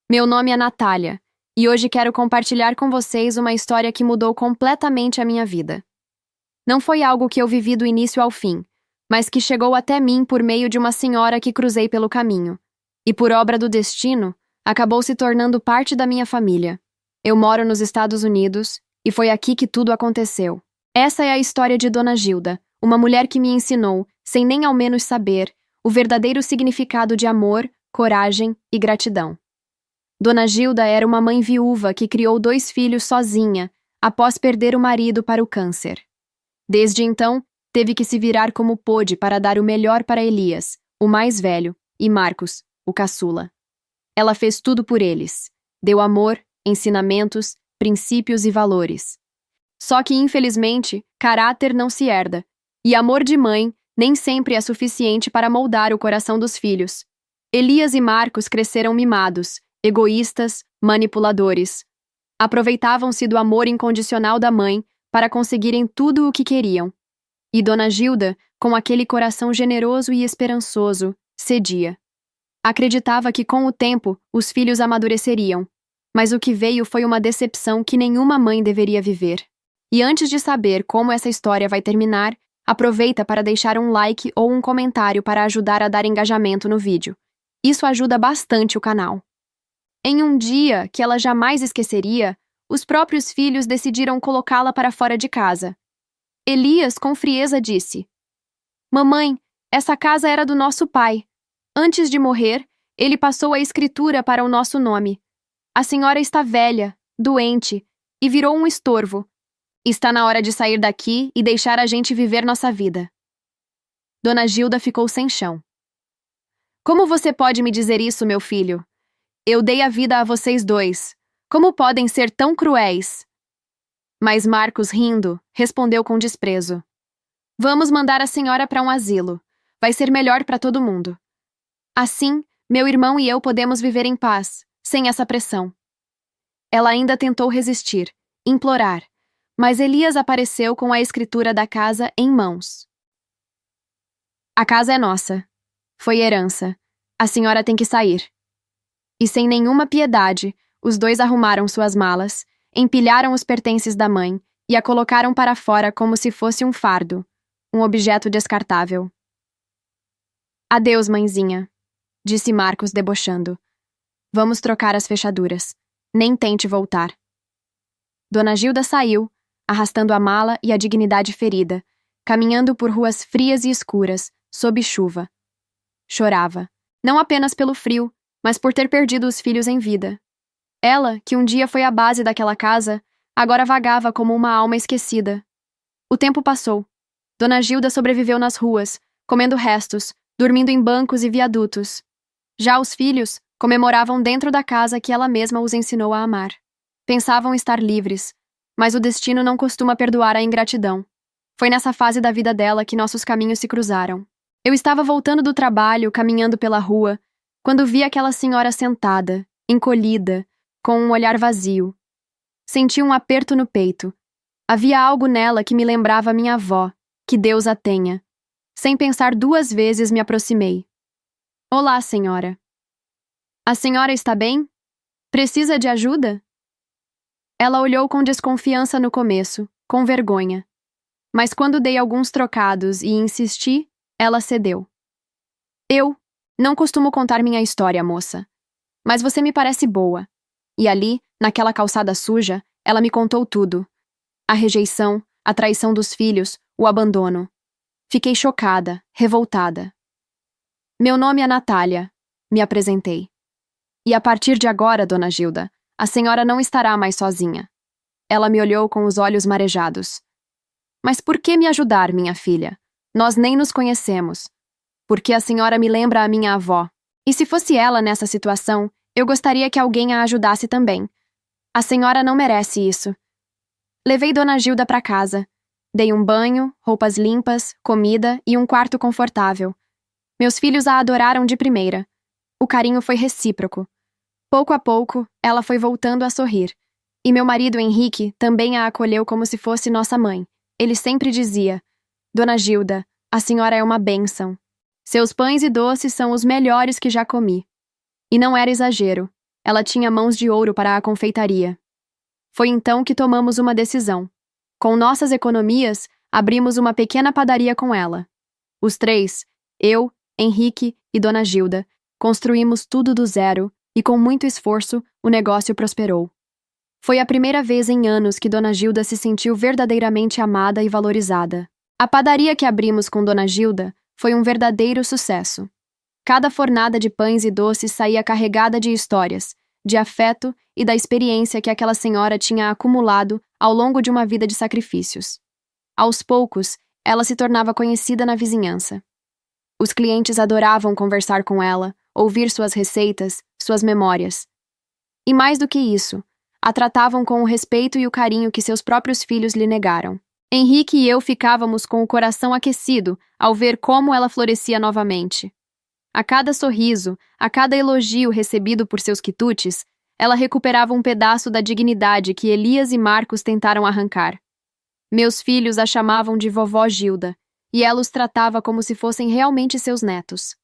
Meu nome é Natália, e hoje quero compartilhar com vocês uma história que mudou completamente a minha vida. Não foi algo que eu vivi do início ao fim, mas que chegou até mim por meio de uma senhora que cruzei pelo caminho, e por obra do destino, acabou se tornando parte da minha família. Eu moro nos Estados Unidos, e foi aqui que tudo aconteceu. Essa é a história de Dona Gilda, uma mulher que me ensinou, sem nem ao menos saber, o verdadeiro significado de amor, coragem e gratidão. Dona Gilda era uma mãe viúva que criou 2 filhos sozinha, após perder o marido para o câncer. Desde então, teve que se virar como pôde para dar o melhor para Elias, o mais velho, e Marcos, o caçula. Ela fez tudo por eles. Deu amor, ensinamentos, princípios e valores. Só que, infelizmente, caráter não se herda, e amor de mãe nem sempre é suficiente para moldar o coração dos filhos. Elias e Marcos cresceram mimados, egoístas, manipuladores. Aproveitavam-se do amor incondicional da mãe para conseguirem tudo o que queriam. E Dona Gilda, com aquele coração generoso e esperançoso, cedia. Acreditava que com o tempo os filhos amadureceriam, mas o que veio foi uma decepção que nenhuma mãe deveria viver. E antes de saber como essa história vai terminar, aproveita para deixar um like ou um comentário para ajudar a dar engajamento no vídeo. Isso ajuda bastante o canal. Em um dia que ela jamais esqueceria, os próprios filhos decidiram colocá-la para fora de casa. Elias, com frieza, disse: "Mamãe, essa casa era do nosso pai. Antes de morrer, ele passou a escritura para o nosso nome. A senhora está velha, doente, e virou um estorvo. Está na hora de sair daqui e deixar a gente viver nossa vida." Dona Gilda ficou sem chão. "Como você pode me dizer isso, meu filho? Eu dei a vida a vocês 2. Como podem ser tão cruéis?" Mas Marcos, rindo, respondeu com desprezo: "Vamos mandar a senhora para um asilo. Vai ser melhor para todo mundo. Assim, meu irmão e eu podemos viver em paz, sem essa pressão." Ela ainda tentou resistir, implorar, mas Elias apareceu com a escritura da casa em mãos. "A casa é nossa. Foi herança. A senhora tem que sair." E sem nenhuma piedade, os 2 arrumaram suas malas, empilharam os pertences da mãe e a colocaram para fora como se fosse um fardo, um objeto descartável. "Adeus, mãezinha", disse Marcos debochando. "Vamos trocar as fechaduras. Nem tente voltar." Dona Gilda saiu, arrastando a mala e a dignidade ferida, caminhando por ruas frias e escuras, sob chuva. Chorava, não apenas pelo frio, mas por ter perdido os filhos em vida. Ela, que um dia foi a base daquela casa, agora vagava como uma alma esquecida. O tempo passou. Dona Gilda sobreviveu nas ruas, comendo restos, dormindo em bancos e viadutos. Já os filhos comemoravam dentro da casa que ela mesma os ensinou a amar. Pensavam estar livres, mas o destino não costuma perdoar a ingratidão. Foi nessa fase da vida dela que nossos caminhos se cruzaram. Eu estava voltando do trabalho, caminhando pela rua, quando vi aquela senhora sentada, encolhida, com um olhar vazio. Senti um aperto no peito. Havia algo nela que me lembrava minha avó, que Deus a tenha. Sem pensar 2 vezes, me aproximei. "Olá, senhora. A senhora está bem? Precisa de ajuda?" Ela olhou com desconfiança no começo, com vergonha. Mas quando dei alguns trocados e insisti, ela cedeu. "Eu não costumo contar minha história, moça. Mas você me parece boa." E ali, naquela calçada suja, ela me contou tudo. A rejeição, a traição dos filhos, o abandono. Fiquei chocada, revoltada. "Meu nome é Natália", me apresentei. "E a partir de agora, Dona Gilda, a senhora não estará mais sozinha." Ela me olhou com os olhos marejados. "Mas por que me ajudar, minha filha? Nós nem nos conhecemos." "Porque a senhora me lembra a minha avó. E se fosse ela nessa situação, eu gostaria que alguém a ajudasse também. A senhora não merece isso." Levei Dona Gilda para casa. Dei um banho, roupas limpas, comida e um quarto confortável. Meus filhos a adoraram de primeira. O carinho foi recíproco. Pouco a pouco, ela foi voltando a sorrir. E meu marido Henrique também a acolheu como se fosse nossa mãe. Ele sempre dizia: "Dona Gilda, a senhora é uma bênção. Seus pães e doces são os melhores que já comi." E não era exagero. ela tinha mãos de ouro para a confeitaria. Foi então que tomamos uma decisão. Com nossas economias, abrimos uma pequena padaria com ela. Os três, eu, Henrique e Dona Gilda, construímos tudo do zero e, com muito esforço, o negócio prosperou. Foi a primeira vez em anos que Dona Gilda se sentiu verdadeiramente amada e valorizada. A padaria que abrimos com Dona Gilda foi um verdadeiro sucesso. Cada fornada de pães e doces saía carregada de histórias, de afeto e da experiência que aquela senhora tinha acumulado ao longo de uma vida de sacrifícios. Aos poucos, ela se tornava conhecida na vizinhança. Os clientes adoravam conversar com ela, ouvir suas receitas, suas memórias. E mais do que isso, a tratavam com o respeito e o carinho que seus próprios filhos lhe negaram. Henrique e eu ficávamos com o coração aquecido ao ver como ela florescia novamente. A cada sorriso, a cada elogio recebido por seus quitutes, ela recuperava um pedaço da dignidade que Elias e Marcos tentaram arrancar. Meus filhos a chamavam de vovó Gilda, e ela os tratava como se fossem realmente seus netos.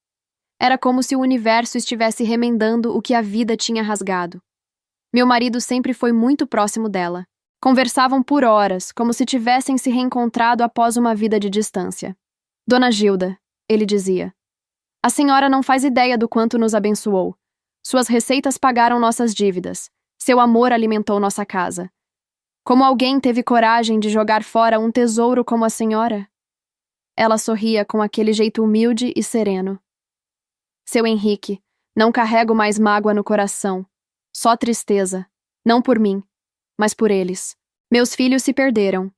Era como se o universo estivesse remendando o que a vida tinha rasgado. Meu marido sempre foi muito próximo dela. Conversavam por horas, como se tivessem se reencontrado após uma vida de distância. Dona Gilda, ele dizia, a senhora não faz ideia do quanto nos abençoou. Suas receitas pagaram nossas dívidas. Seu amor alimentou nossa casa. Como alguém teve coragem de jogar fora um tesouro como a senhora? Ela sorria com aquele jeito humilde e sereno. Seu Henrique, não carrego mais mágoa no coração. Só tristeza. Não por mim, mas por eles. Meus filhos se perderam.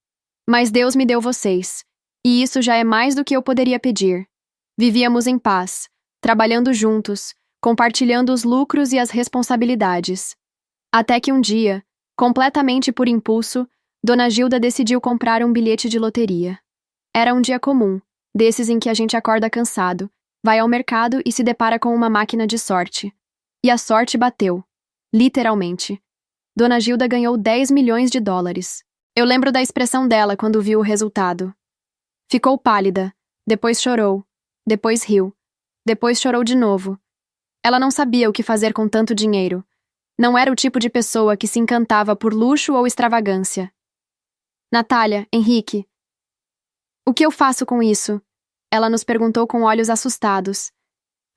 Mas Deus me deu vocês. E isso já é mais do que eu poderia pedir. Vivíamos em paz, trabalhando juntos, compartilhando os lucros e as responsabilidades. Até que um dia, completamente por impulso, Dona Gilda decidiu comprar um bilhete de loteria. Era um dia comum, desses em que a gente acorda cansado, vai ao mercado e se depara com uma máquina de sorte. E a sorte bateu. Literalmente. Dona Gilda ganhou 10 milhões de dólares. Eu lembro da expressão dela quando viu o resultado. Ficou pálida, depois chorou, depois riu, depois chorou de novo. Ela não sabia o que fazer com tanto dinheiro. Não era o tipo de pessoa que se encantava por luxo ou extravagância. Natália, Henrique, o que eu faço com isso? Ela nos perguntou com olhos assustados.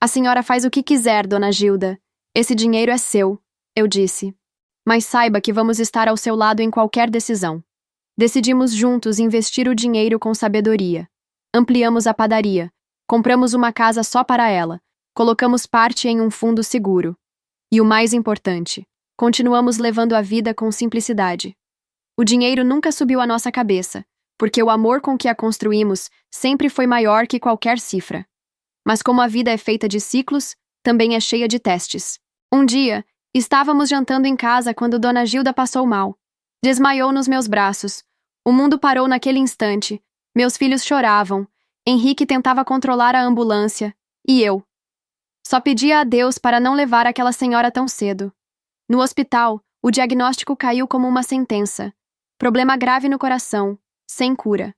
A senhora faz o que quiser, Dona Gilda. Esse dinheiro é seu, eu disse. Mas saiba que vamos estar ao seu lado em qualquer decisão. Decidimos juntos investir o dinheiro com sabedoria. Ampliamos a padaria. Compramos uma casa só para ela. Colocamos parte em um fundo seguro. E o mais importante, continuamos levando a vida com simplicidade. O dinheiro nunca subiu à nossa cabeça, porque o amor com que a construímos sempre foi maior que qualquer cifra. Mas como a vida é feita de ciclos, também é cheia de testes. Um dia, estávamos jantando em casa quando Dona Gilda passou mal. Desmaiou nos meus braços. O mundo parou naquele instante. Meus filhos choravam. Henrique tentava controlar a ambulância. E eu. Só pedia a Deus para não levar aquela senhora tão cedo. No hospital, o diagnóstico caiu como uma sentença. Problema grave no coração, sem cura.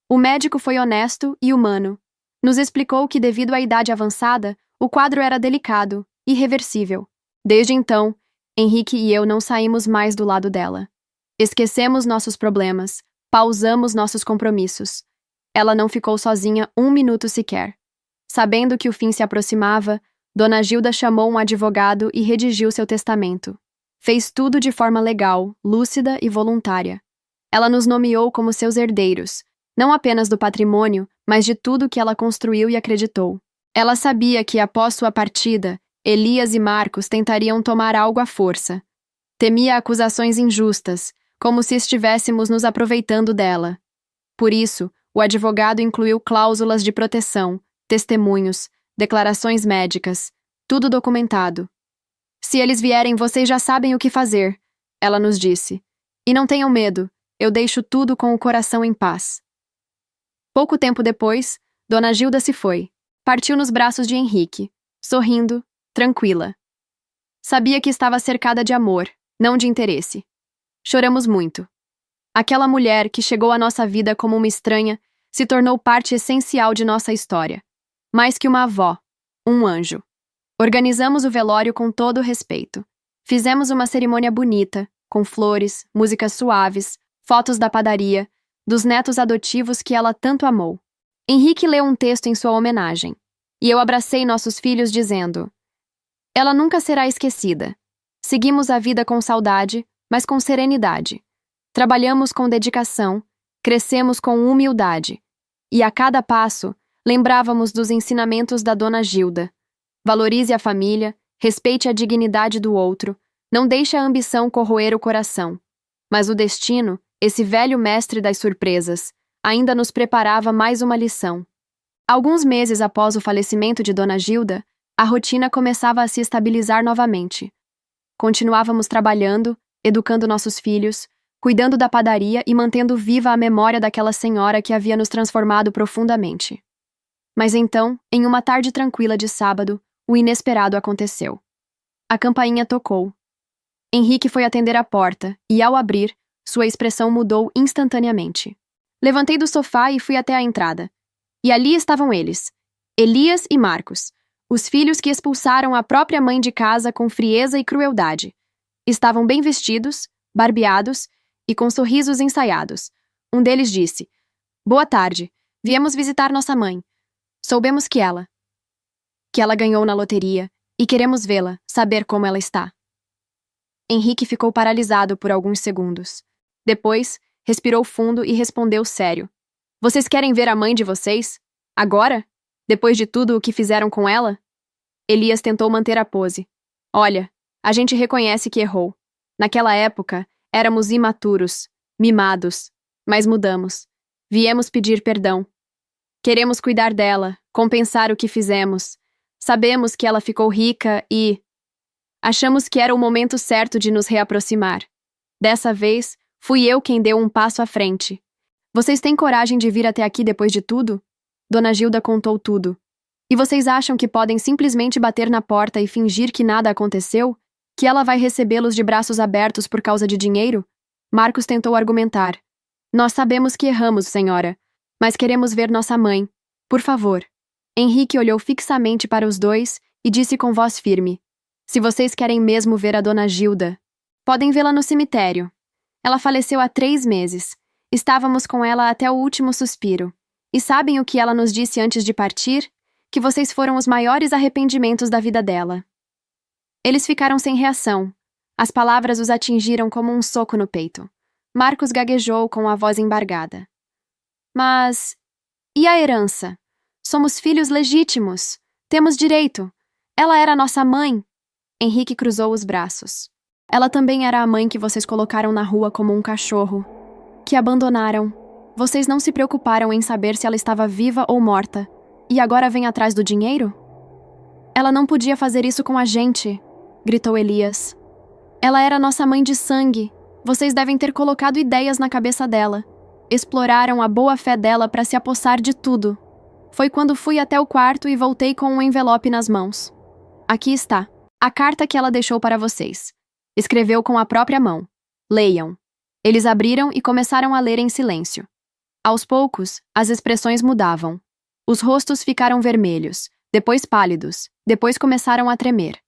O médico foi honesto e humano. Nos explicou que, devido à idade avançada, o quadro era delicado, irreversível. Desde então, Henrique e eu não saímos mais do lado dela. Esquecemos nossos problemas, pausamos nossos compromissos. Ela não ficou sozinha um minuto sequer. Sabendo que o fim se aproximava, Dona Gilda chamou um advogado e redigiu seu testamento. Fez tudo de forma legal, lúcida e voluntária. Ela nos nomeou como seus herdeiros, não apenas do patrimônio, mas de tudo que ela construiu e acreditou. Ela sabia que, após sua partida, Elias e Marcos tentariam tomar algo à força. Temia acusações injustas, como se estivéssemos nos aproveitando dela. Por isso, o advogado incluiu cláusulas de proteção, testemunhos, declarações médicas, tudo documentado. Se eles vierem, vocês já sabem o que fazer, ela nos disse. E não tenham medo, eu deixo tudo com o coração em paz. Pouco tempo depois, Dona Gilda se foi. Partiu nos braços de Henrique, sorrindo, tranquila. Sabia que estava cercada de amor, não de interesse. Choramos muito. Aquela mulher que chegou à nossa vida como uma estranha se tornou parte essencial de nossa história. Mais que uma avó, um anjo. Organizamos o velório com todo o respeito. Fizemos uma cerimônia bonita, com flores, músicas suaves, fotos da padaria, dos netos adotivos que ela tanto amou. Henrique leu um texto em sua homenagem, e eu abracei nossos filhos dizendo: ela nunca será esquecida. Seguimos a vida com saudade, mas com serenidade. Trabalhamos com dedicação, crescemos com humildade. E a cada passo, lembrávamos dos ensinamentos da Dona Gilda. Valorize a família, respeite a dignidade do outro, não deixe a ambição corroer o coração. Mas o destino, esse velho mestre das surpresas, ainda nos preparava mais uma lição. Alguns meses após o falecimento de Dona Gilda, a rotina começava a se estabilizar novamente. Continuávamos trabalhando, educando nossos filhos, cuidando da padaria e mantendo viva a memória daquela senhora que havia nos transformado profundamente. Mas então, em uma tarde tranquila de sábado, o inesperado aconteceu. A campainha tocou. Henrique foi atender a porta e, ao abrir, sua expressão mudou instantaneamente. Levantei do sofá e fui até a entrada. E ali estavam eles, Elias e Marcos, os filhos que expulsaram a própria mãe de casa com frieza e crueldade. Estavam bem vestidos, barbeados e com sorrisos ensaiados. Um deles disse: "Boa tarde, viemos visitar nossa mãe. Soubemos que ela ganhou na loteria e queremos vê-la, saber como ela está." Henrique ficou paralisado por alguns segundos. Depois, respirou fundo e respondeu sério: "Vocês querem ver a mãe de vocês? Agora? Depois de tudo o que fizeram com ela?" Elias tentou manter a pose. "Olha, a gente reconhece que errou. Naquela época, éramos imaturos, mimados, mas mudamos. Viemos pedir perdão. Queremos cuidar dela, compensar o que fizemos. Sabemos que ela ficou rica e achamos que era o momento certo de nos reaproximar. Dessa vez, fui eu quem deu um passo à frente. Vocês têm coragem de vir até aqui depois de tudo?" Dona Gilda contou tudo. "E vocês acham que podem simplesmente bater na porta e fingir que nada aconteceu? Que ela vai recebê-los de braços abertos por causa de dinheiro?" Marcos tentou argumentar. "Nós sabemos que erramos, senhora, mas queremos ver nossa mãe. Por favor." Henrique olhou fixamente para os dois e disse com voz firme: "Se vocês querem mesmo ver a Dona Gilda, podem vê-la no cemitério. Ela faleceu há 3 meses. Estávamos com ela até o último suspiro. E sabem o que ela nos disse antes de partir? Que vocês foram os maiores arrependimentos da vida dela." Eles ficaram sem reação. As palavras os atingiram como um soco no peito. Marcos gaguejou com a voz embargada: "Mas... e a herança? Somos filhos legítimos. Temos direito. Ela era nossa mãe." Henrique cruzou os braços. "Ela também era a mãe que vocês colocaram na rua como um cachorro. Que abandonaram. Vocês não se preocuparam em saber se ela estava viva ou morta. E agora vem atrás do dinheiro?" "Ela não podia fazer isso com a gente", gritou Elias. "Ela era nossa mãe de sangue. Vocês devem ter colocado ideias na cabeça dela. Exploraram a boa-fé dela para se apossar de tudo. Foi quando fui até o quarto e voltei com um envelope nas mãos. Aqui está. A carta que ela deixou para vocês. Escreveu com a própria mão. Leiam." Eles abriram e começaram a ler em silêncio. Aos poucos, as expressões mudavam. Os rostos ficaram vermelhos, depois pálidos, depois começaram a tremer.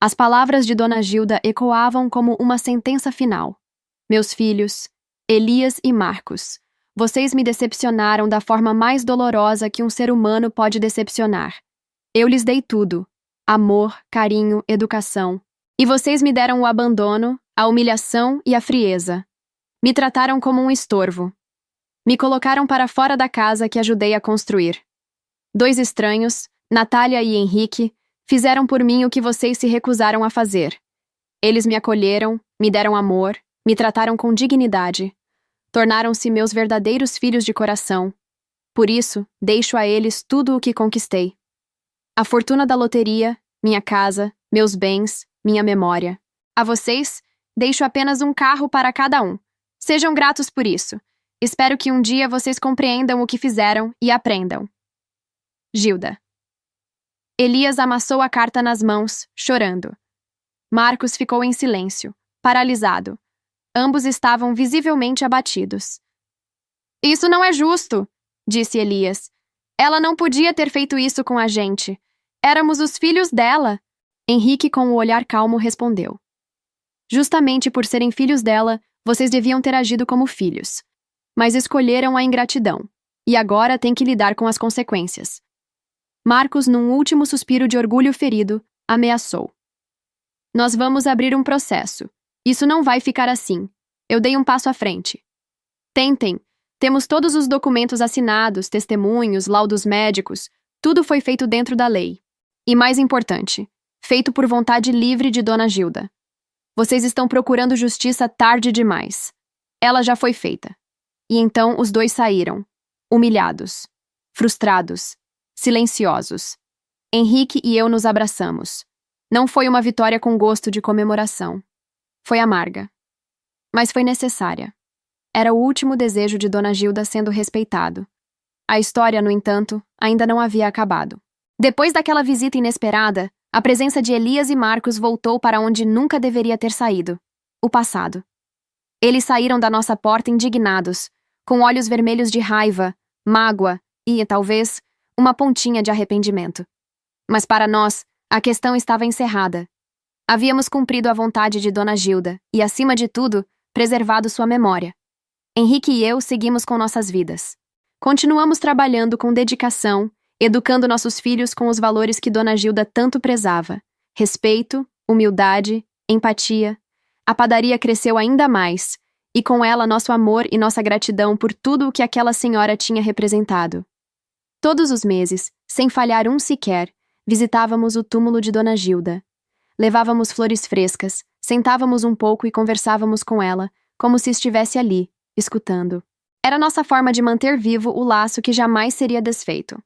As palavras de Dona Gilda ecoavam como uma sentença final. "Meus filhos, Elias e Marcos, vocês me decepcionaram da forma mais dolorosa que um ser humano pode decepcionar. Eu lhes dei tudo: amor, carinho, educação. E vocês me deram o abandono, a humilhação e a frieza. Me trataram como um estorvo. Me colocaram para fora da casa que ajudei a construir. 2 estranhos, Natália e Henrique, fizeram por mim o que vocês se recusaram a fazer. Eles me acolheram, me deram amor, me trataram com dignidade. Tornaram-se meus verdadeiros filhos de coração. Por isso, deixo a eles tudo o que conquistei. A fortuna da loteria, minha casa, meus bens, minha memória. A vocês, deixo apenas um carro para cada um. Sejam gratos por isso. Espero que um dia vocês compreendam o que fizeram e aprendam. Gilda." Elias amassou a carta nas mãos, chorando. Marcos ficou em silêncio, paralisado. Ambos estavam visivelmente abatidos. "Isso não é justo", disse Elias. "Ela não podia ter feito isso com a gente. Éramos os filhos dela." Henrique, com o olhar calmo, respondeu: Justamente por serem filhos dela, vocês deviam ter agido como filhos. Mas escolheram a ingratidão. E agora têm que lidar com as consequências. Marcos, num último suspiro de orgulho ferido, ameaçou. Nós vamos abrir um processo. Isso não vai ficar assim. Eu dei um passo à frente. Tentem. Temos todos os documentos assinados, testemunhos, laudos médicos. Tudo foi feito dentro da lei. E mais importante, feito por vontade livre de Dona Gilda. Vocês estão procurando justiça tarde demais. Ela já foi feita. E então os dois saíram, humilhados, frustrados, silenciosos. Henrique e eu nos abraçamos. Não foi uma vitória com gosto de comemoração. Foi amarga. Mas foi necessária. Era o último desejo de Dona Gilda sendo respeitado. A história, no entanto, ainda não havia acabado. Depois daquela visita inesperada, a presença de Elias e Marcos voltou para onde nunca deveria ter saído: o passado. Eles saíram da nossa porta indignados, com olhos vermelhos de raiva, mágoa e, talvez, uma pontinha de arrependimento. Mas para nós, a questão estava encerrada. Havíamos cumprido a vontade de Dona Gilda e, acima de tudo, preservado sua memória. Henrique e eu seguimos com nossas vidas. Continuamos trabalhando com dedicação, educando nossos filhos com os valores que Dona Gilda tanto prezava: respeito, humildade, empatia. A padaria cresceu ainda mais, e com ela nosso amor e nossa gratidão por tudo o que aquela senhora tinha representado. Todos os meses, sem falhar um sequer, visitávamos o túmulo de Dona Gilda. Levávamos flores frescas, sentávamos um pouco e conversávamos com ela, como se estivesse ali, escutando. Era nossa forma de manter vivo o laço que jamais seria desfeito.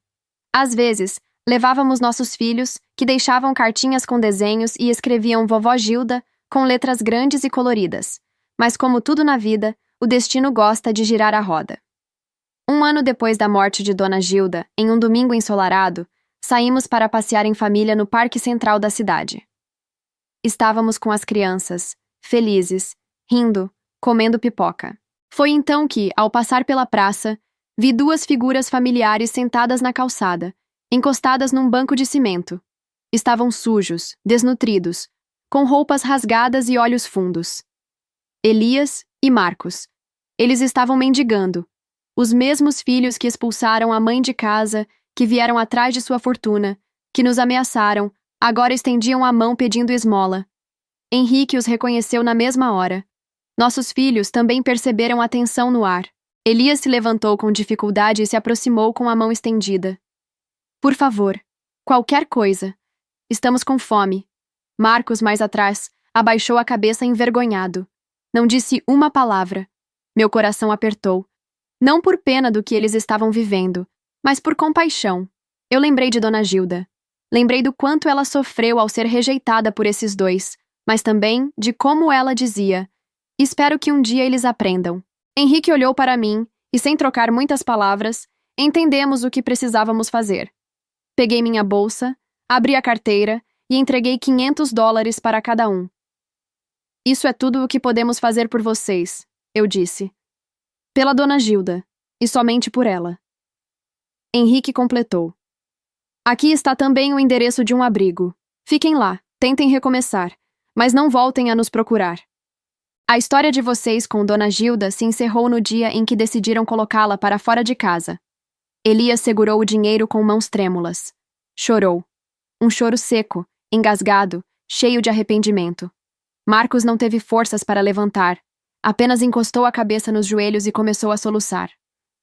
Às vezes, levávamos nossos filhos, que deixavam cartinhas com desenhos e escreviam Vovó Gilda com letras grandes e coloridas. Mas como tudo na vida, o destino gosta de girar a roda. Um ano depois da morte de Dona Gilda, em um domingo ensolarado, saímos para passear em família no parque central da cidade. Estávamos com as crianças, felizes, rindo, comendo pipoca. Foi então que, ao passar pela praça, vi duas figuras familiares sentadas na calçada, encostadas num banco de cimento. Estavam sujos, desnutridos, com roupas rasgadas e olhos fundos. Elias e Marcos. Eles estavam mendigando. Os mesmos filhos que expulsaram a mãe de casa, que vieram atrás de sua fortuna, que nos ameaçaram, agora estendiam a mão pedindo esmola. Henrique os reconheceu na mesma hora. Nossos filhos também perceberam a tensão no ar. Elias se levantou com dificuldade e se aproximou com a mão estendida. Por favor, qualquer coisa. Estamos com fome. Marcos, mais atrás, abaixou a cabeça envergonhado. Não disse uma palavra. Meu coração apertou. Não por pena do que eles estavam vivendo, mas por compaixão. Eu lembrei de Dona Gilda. Lembrei do quanto ela sofreu ao ser rejeitada por esses dois, mas também de como ela dizia: espero que um dia eles aprendam. Henrique olhou para mim e, sem trocar muitas palavras, entendemos o que precisávamos fazer. Peguei minha bolsa, abri a carteira e entreguei $500 para cada um. Isso é tudo o que podemos fazer por vocês, eu disse. Pela Dona Gilda, e somente por ela. Henrique completou. Aqui está também o endereço de um abrigo. Fiquem lá, tentem recomeçar, mas não voltem a nos procurar. A história de vocês com Dona Gilda se encerrou no dia em que decidiram colocá-la para fora de casa. Elias segurou o dinheiro com mãos trêmulas. Chorou. Um choro seco, engasgado, cheio de arrependimento. Marcos não teve forças para levantar. Apenas encostou a cabeça nos joelhos e começou a soluçar.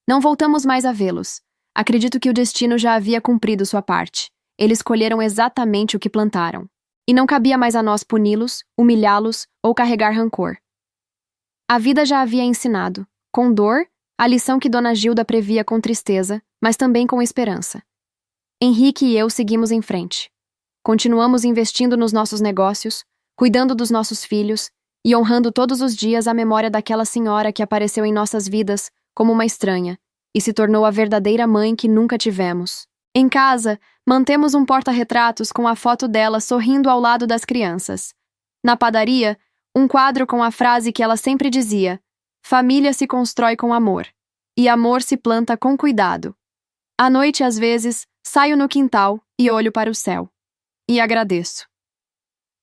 Não voltamos mais a vê-los. Acredito que o destino já havia cumprido sua parte. Eles colheram exatamente o que plantaram. E não cabia mais a nós puni-los, humilhá-los ou carregar rancor. A vida já havia ensinado, com dor, a lição que Dona Gilda previa com tristeza, mas também com esperança. Henrique e eu seguimos em frente. Continuamos investindo nos nossos negócios, cuidando dos nossos filhos e honrando todos os dias a memória daquela senhora que apareceu em nossas vidas como uma estranha e se tornou a verdadeira mãe que nunca tivemos. Em casa, mantemos um porta-retratos com a foto dela sorrindo ao lado das crianças. Na padaria, um quadro com a frase que ela sempre dizia: família se constrói com amor, e amor se planta com cuidado. À noite, às vezes, saio no quintal e olho para o céu. E agradeço.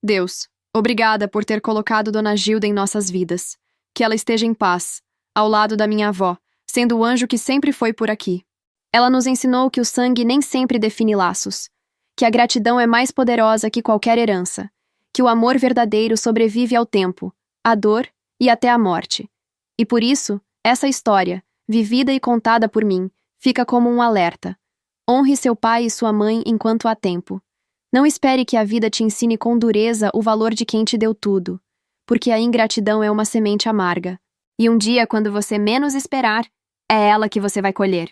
Deus, Obrigada por ter colocado Dona Gilda em nossas vidas. Que ela esteja em paz, ao lado da minha avó, sendo o anjo que sempre foi por aqui. Ela nos ensinou que o sangue nem sempre define laços, que a gratidão é mais poderosa que qualquer herança, que o amor verdadeiro sobrevive ao tempo, à dor e até à morte. E por isso, essa história, vivida e contada por mim, fica como um alerta. Honre seu pai e sua mãe enquanto há tempo. Não espere que a vida te ensine com dureza o valor de quem te deu tudo, porque a ingratidão é uma semente amarga. E um dia, quando você menos esperar, é ela que você vai colher.